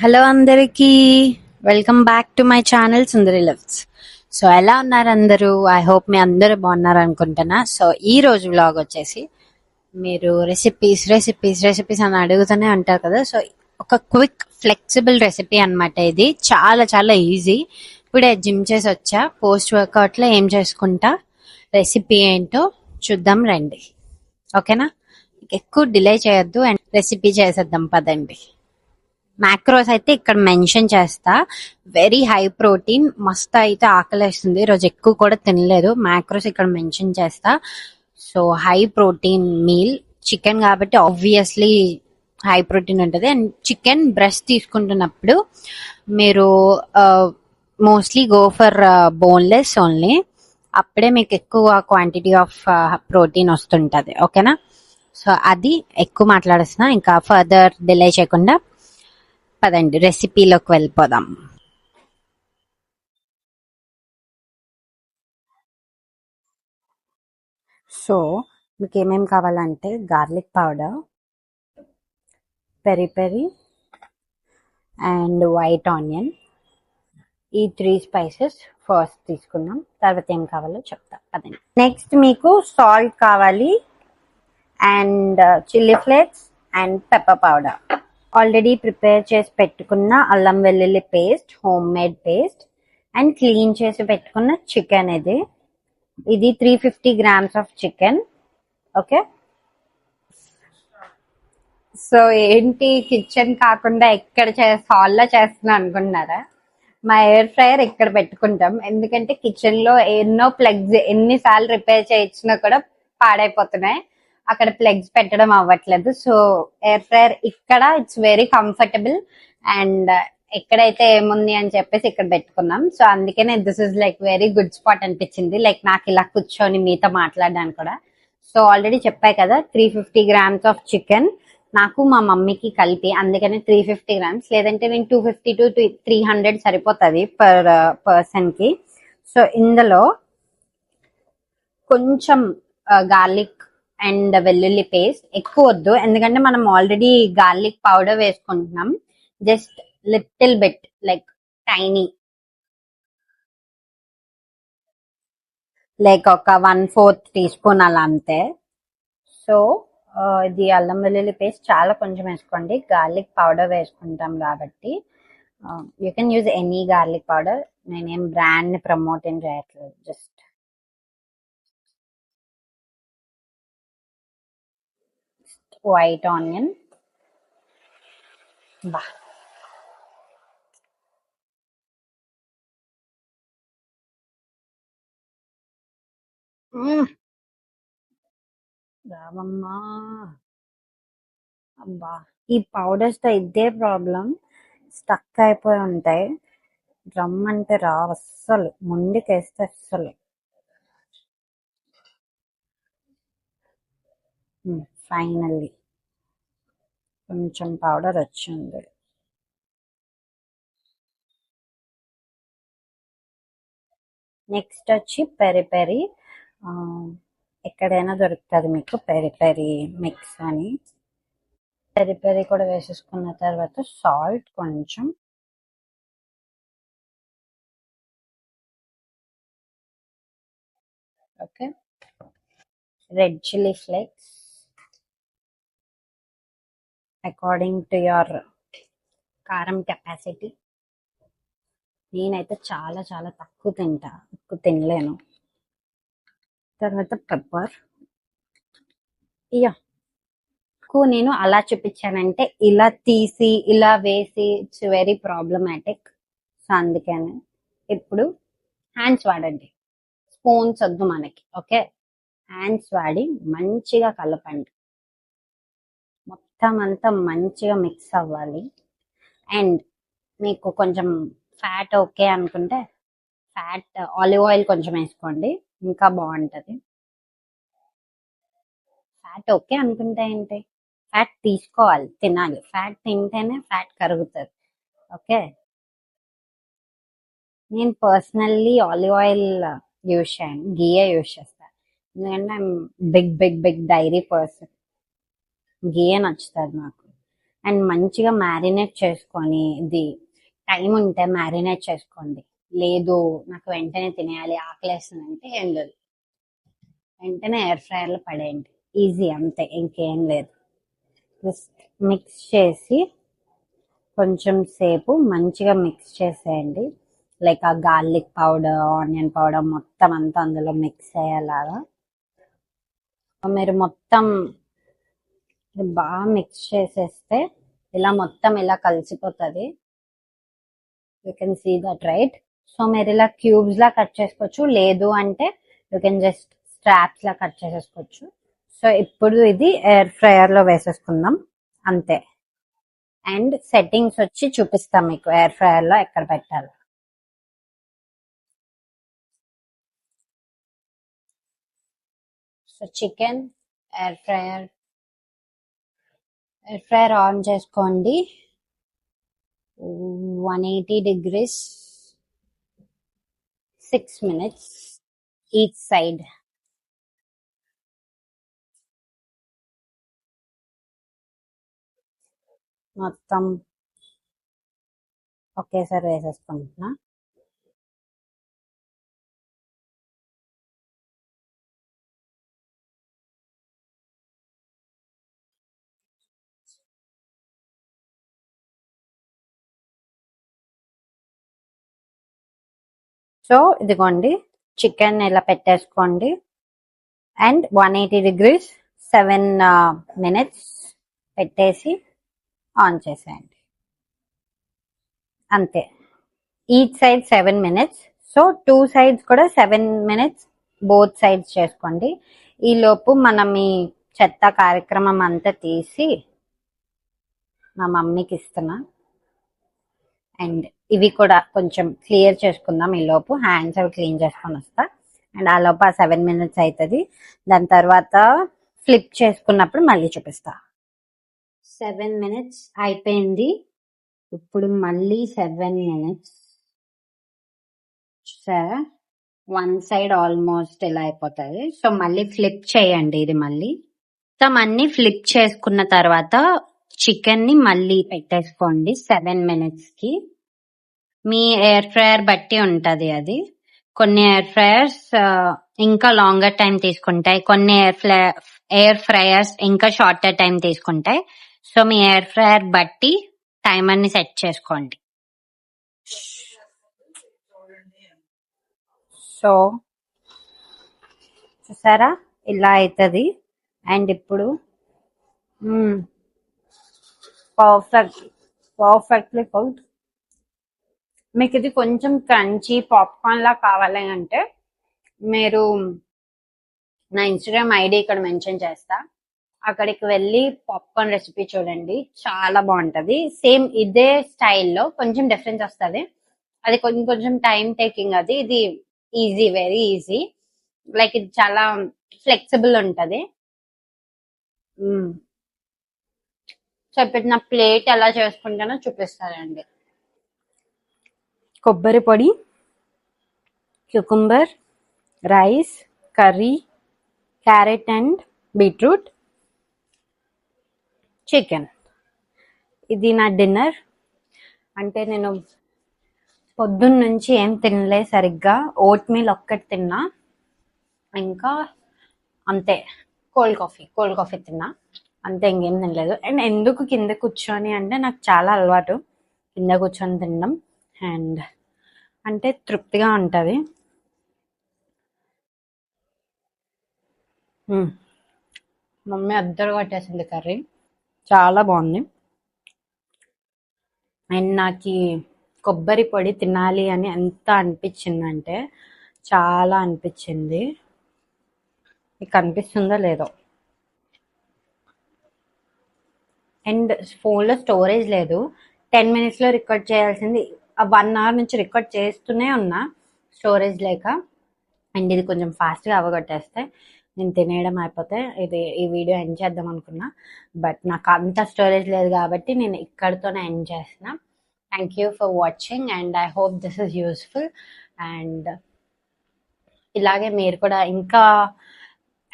Hello అందరికీ, welcome back to my channel Sundari loves. So ఎలా ఉన్నారు అందరూ? ఐ హోప్ మీ అందరూ బాగున్నారు అనుకుంటున్నా. సో ఈ రోజు వ్లాగ్ వచ్చేసి మీరు రెసిపీస్ రెసిపీస్ రెసిపీస్ అని అడుగుతూనే ఉంటారు కదా. సో ఒక క్విక్ ఫ్లెక్సిబుల్ రెసిపీ అన్నమాట. ఇది చాలా చాలా ఈజీ. ఇప్పుడే జిమ్ చేసి వచ్చా. పోస్ట్ వర్కౌట్లో ఏం చేసుకుంటా, రెసిపీ ఏంటో చూద్దాం రండి. ఓకేనా? ఎక్కువ డిలే చేయొద్దు అండ్ రెసిపీ చేసేద్దాం పదండి. మ్యాక్రోస్ అయితే ఇక్కడ మెన్షన్ చేస్తా. వెరీ హై ప్రోటీన్, మస్త్ అయితే ఆకలేస్తుంది. ఈరోజు ఎక్కువ కూడా తినలేదు. మ్యాక్రోస్ ఇక్కడ మెన్షన్ చేస్తా. So high protein meal, chicken కాబట్టి ఆబ్వియస్లీ హై ప్రోటీన్ ఉంటుంది. అండ్ చికెన్ బ్రెస్ట్ తీసుకుంటున్నప్పుడు మీరు mostly go for boneless only. అప్పుడే మీకు ఎక్కువ క్వాంటిటీ ఆఫ్ ప్రోటీన్ వస్తుంటుంది. ఓకేనా? సో అది ఎక్కువ మాట్లాడుతున్నా, ఇంకా ఫర్దర్ డిలే చేయకుండా పదండి రెసిపీలోకి వెళ్ళిపోదాం. సో మీకు ఏమేమి కావాలంటే garlic powder, peri peri and white onion, ఈ 3 స్పైసెస్ ఫస్ట్ తీసుకుందాం. తర్వాత ఏం కావాలో చెప్తా పదండి. నెక్స్ట్ మీకు సాల్ట్ కావాలి and chilli flakes and pepper powder. Already prepare చేసి పెట్టుకున్న అల్లం వెల్లుల్లి paste, home made paste and clean చేసి పెట్టుకున్న చికెన్. ఇది 350 grams of chicken. Okay. So ఏంటి కిచెన్ కాకుండా ఎక్కడ హాల్లో చేస్తున్నా అనుకుంటున్నారా? మా ఎయిర్ ఫ్రైయర్ ఇక్కడ పెట్టుకుంటాం, ఎందుకంటే కిచెన్ లో ఎన్నో ప్లగ్స్ ఎన్నిసార్లు రిపేర్ చేయించినా కూడా పాడైపోతున్నాయి. అక్కడ ప్లగ్స్ పెట్టడం అవ్వట్లేదు. సో ఎయిర్ ఫ్రైయర్ ఇక్కడ ఇట్స్ వెరీ కంఫర్టబుల్ అండ్ ఎక్కడైతే ఏముంది అని చెప్పేసి ఇక్కడ పెట్టుకున్నాం. సో అందుకనే this is like very good spot అనిపించింది, లైక్ నాకు ఇలా కూర్చొని మీతో మాట్లాడడానికి కూడా. సో ఆల్రెడీ చెప్పాయి కదా, 350 గ్రామ్స్ ఆఫ్ చికెన్ నాకు మా మమ్మీకి కలిపి, అందుకని 350 గ్రామ్స్. లేదంటే నేను 250 to 300 సరిపోతుంది పర్ పర్సన్ కి. సో ఇందులో కొంచెం గార్లిక్ అండ్ వెల్లుల్లి పేస్ట్, ఎక్కువ వద్దు ఎందుకంటే మనం ఆల్రెడీ గార్లిక్ పౌడర్ వేసుకుంటున్నాం. Just little bit, like tiny, like ఒక 1/4 టీ స్పూన్ అలా అంతే. సో ఇది అల్లం వెల్లుల్లి పేస్ట్ చాలా కొంచెం వేసుకోండి, గార్లిక్ పౌడర్ వేసుకుంటాం కాబట్టి. You can use any garlic powder. నేనేం బ్రాండ్ ని ప్రమోట్ ఏం చేయట్లేదు, జస్ట్ వైట్ ఆనియన్. బా, రావమ్మా. అబ్బా, ఈ పౌడర్స్ తో ఇదే ప్రాబ్లం, స్టక్ అయిపోయి ఉంటాయి. డ్రమ్ అంటే రావు అస్సలు, ముందుకేస్తే అస్సలు. ఫైనల్లీ కొంచెం పౌడర్ వచ్చింది. నెక్స్ట్ వచ్చి పెరి పెరి. ఎక్కడైనా దొరుకుతుంది మీకు పెరి పెరి మిక్స్ అని. పెరి పెరి కూడా వేసేసుకున్న తర్వాత సాల్ట్ కొంచెం, okay. Red chilli flakes according to your కారం కెపాసిటీ. నేనైతే చాలా చాలా తక్కువ తింటా, ఎక్కువ తినలేను. తర్వాత పెప్పర్. ఇయా ఎక్కువ నేను అలా చూపించానంటే ఇలా తీసి ఇలా వేసి ఇట్స్ వెరీ ప్రాబ్లమాటిక్. సో అందుకని ఇప్పుడు హ్యాండ్స్ వాడండి, స్పూన్స్ వద్దు మనకి. ఓకే, హ్యాండ్స్ వాడి మంచిగా కలపండి. మొత్తం అంతా మంచిగా మిక్స్ అవ్వాలి. అండ్ మీకు కొంచెం ఫ్యాట్ ఓకే అనుకుంటే ఫ్యాట్ ఆలివ్ ఆయిల్ కొంచెం వేసుకోండి, ఇంకా బాగుంటుంది. ఫ్యాట్ ఓకే అనుకుంటే ఏంటి, ఫ్యాట్ తీసుకోవాలి, తినాలి. ఫ్యాట్ తింటేనే ఫ్యాట్ కరుగుతుంది. ఓకే. నేను పర్సనల్లీ ఆలివ్ ఆయిల్ యూజ్ చేయను, గీయే యూజ్ చేస్తాను. ఎందుకంటే I'm big big big diary person. గీయే నచ్చుతుంది నాకు. అండ్ మంచిగా మ్యారినేట్ చేసుకొని, ఇది టైం ఉంటే మ్యారినేట్ చేసుకోండి. లేదు నాకు వెంటనే తినేయాలి ఆకలేస్తుంది అంటే ఏం లేదు, వెంటనే ఎయిర్ ఫ్రైయర్ లో పడేయండి. ఈజీ, అంతే, ఇంకేం లేదు. జస్ట్ మిక్స్ చేసి కొంచెం సేపు మంచిగా మిక్స్ చేసేయండి. లైక్ ఆ గార్లిక్ పౌడర్, ఆనియన్ పౌడర్ మొత్తం అంతా అందులో మిక్స్ అయ్యేలాగా మీరు మొత్తం బాగా మిక్స్ చేసేస్తే ఇలా మొత్తం ఇలా కలిసిపోతుంది. You can see that, right? So మీరు ఇలా క్యూబ్స్ లా కట్ చేసుకోవచ్చు, లేదు అంటే యూ కెన్ జస్ట్ స్ట్రాప్స్ లా కట్ చేసేసుకోవచ్చు. సో ఇప్పుడు ఇది ఎయిర్ ఫ్రైయర్ లో వేసేసుకుందాం, అంతే. అండ్ సెట్టింగ్స్ వచ్చి చూపిస్తాం మీకు ఎయిర్ ఫ్రైయర్ లో ఎక్కడ పెట్టాలి. So chicken air fryer on చేసుకోండి. 180 degrees, 6 minutes each side. మొత్తం ఒకేసారి వేసేసుకుంటున్నా. సో ఇదిగోండి, చికెన్ ఇలా పెట్టేసుకోండి. అండ్ 180 degrees 7 minutes పెట్టేసి ఆన్ చేసేయండి, అంతే. Each side 7 minutes. So 2 sides కూడా 7 minutes బోత్ సైడ్స్ చేసుకోండి. ఈ లోపు మనం ఈ చెత్త కార్యక్రమం అంతా తీసి మా మమ్మీకి ఇస్తున్నా. అండ్ ఇవి కూడా కొంచెం క్లియర్ చేసుకుందాం. ఈ లోపు హ్యాండ్స్ అవి క్లీన్ చేసుకొని వస్తా. అండ్ ఆ లోపు ఆ 7 minutes అవుతుంది. దాని తర్వాత ఫ్లిప్ చేసుకున్నప్పుడు మళ్ళీ చూపిస్తా. 7 minutes అయిపోయింది. ఇప్పుడు మళ్ళీ 7 minutes. చూసారా, వన్ సైడ్ ఆల్మోస్ట్ ఇలా అయిపోతుంది. సో మళ్ళీ ఫ్లిప్ చేయండి. ఇది మళ్ళీ మొత్తం అన్ని ఫ్లిప్ చేసుకున్న తర్వాత చికెన్ ని మళ్ళీ పెట్టేసుకోండి 7 minutes కి. మీ ఎయిర్ ఫ్రైయర్ బట్టి ఉంటది అది. కొన్ని ఎయిర్ ఫ్రైయర్స్ ఇంకా లాంగర్ టైం తీసుకుంటాయి, కొన్ని ఎయిర్ ఫ్రైయర్స్ ఇంకా షార్టర్ టైం తీసుకుంటాయి. సో మీ ఎయిర్ ఫ్రైయర్ బట్టి టైమర్ ని సెట్ చేసుకోండి. సో చూసారా, ఇలా అవుతుంది. అండ్ ఇప్పుడు పర్ఫెక్ట్లీ కుక్డ్. మీకు ఇది కొంచెం క్రంచీ పాప్కార్న్ లా కావాలి అంటే మీరు నా ఇన్స్టాగ్రామ్ ఐడి ఇక్కడ మెన్షన్ చేస్తా, అక్కడికి వెళ్ళి పాప్కార్న్ రెసిపీ చూడండి, చాలా బాగుంటది. సేమ్ ఇదే స్టైల్లో కొంచెం డిఫరెన్స్ వస్తుంది. అది కొంచెం కొంచెం టైం టేకింగ్. అది ఇది ఈజీ, వెరీ ఈజీ. లైక్ ఇది చాలా ఫ్లెక్సిబుల్ ఉంటది. సో ఇప్పుడు నా ప్లేట్ ఎలా చేసుకుంటానో చూపిస్తానండి. కొబ్బరి పొడి, cucumber, rice, curry, carrot and beetroot, chicken. ఇది నా డిన్నర్. అంటే నేను పొద్దున్న నుంచి ఏం తినలే సరిగ్గా, ఓట్ మీల్ ఒక్కటి తిన్నా, ఇంకా అంతే. కోల్డ్ కాఫీ తిన్నా, అంతే, ఇంకేం తినలేదు. అండ్ ఎందుకు కింద కూర్చొని అంటే నాకు చాలా అలవాటు కింద కూర్చొని తినడం. అండ్ అంటే తృప్తిగా ఉంటుంది. మమ్మీ అద్దరు కొట్టేసింది కర్రీ, చాలా బాగుంది. అండ్ నాకు కొబ్బరి పొడి తినాలి అని ఎంత అనిపించిందంటే చాలా అనిపించింది. మీకు అనిపిస్తుందో లేదో. అండ్ ఫోన్లో స్టోరేజ్ లేదు, 10 minutes రికార్డ్ చేయాల్సింది 1 hour నుంచి రికార్డ్ చేస్తూనే ఉన్నా స్టోరేజ్ లేక. అండ్ ఇది కొంచెం ఫాస్ట్గా అవగొట్టేస్తే నేను తినేయడం అయిపోతే ఈ వీడియో ఎండ్ చేద్దాం అనుకున్నా, బట్ నాకు అంత స్టోరేజ్ లేదు కాబట్టి నేను ఇక్కడితోనే ఎండ్ చేస్తున్నా. Thank you for watching and I hope this is useful. And ఇలాగే మీరు కూడా ఇంకా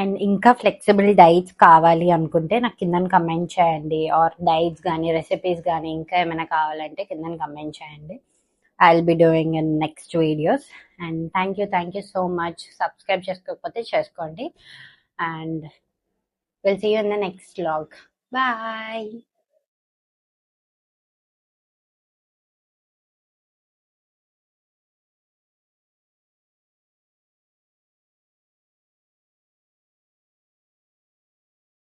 అండ్ ఇంకా ఫ్లెక్సిబుల్ డైట్స్ కావాలి అనుకుంటే నాకు కింద కమెంట్ చేయండి, ఆర్ డైట్స్ కానీ రెసిపీస్ కానీ ఇంకా ఏమైనా కావాలంటే కింద కమెంట్ చేయండి. I will be doing in next videos. And thank you so much. Subscribe చేసుకోకపోతే చేసుకోండి. And will see you in the next vlog. Bye.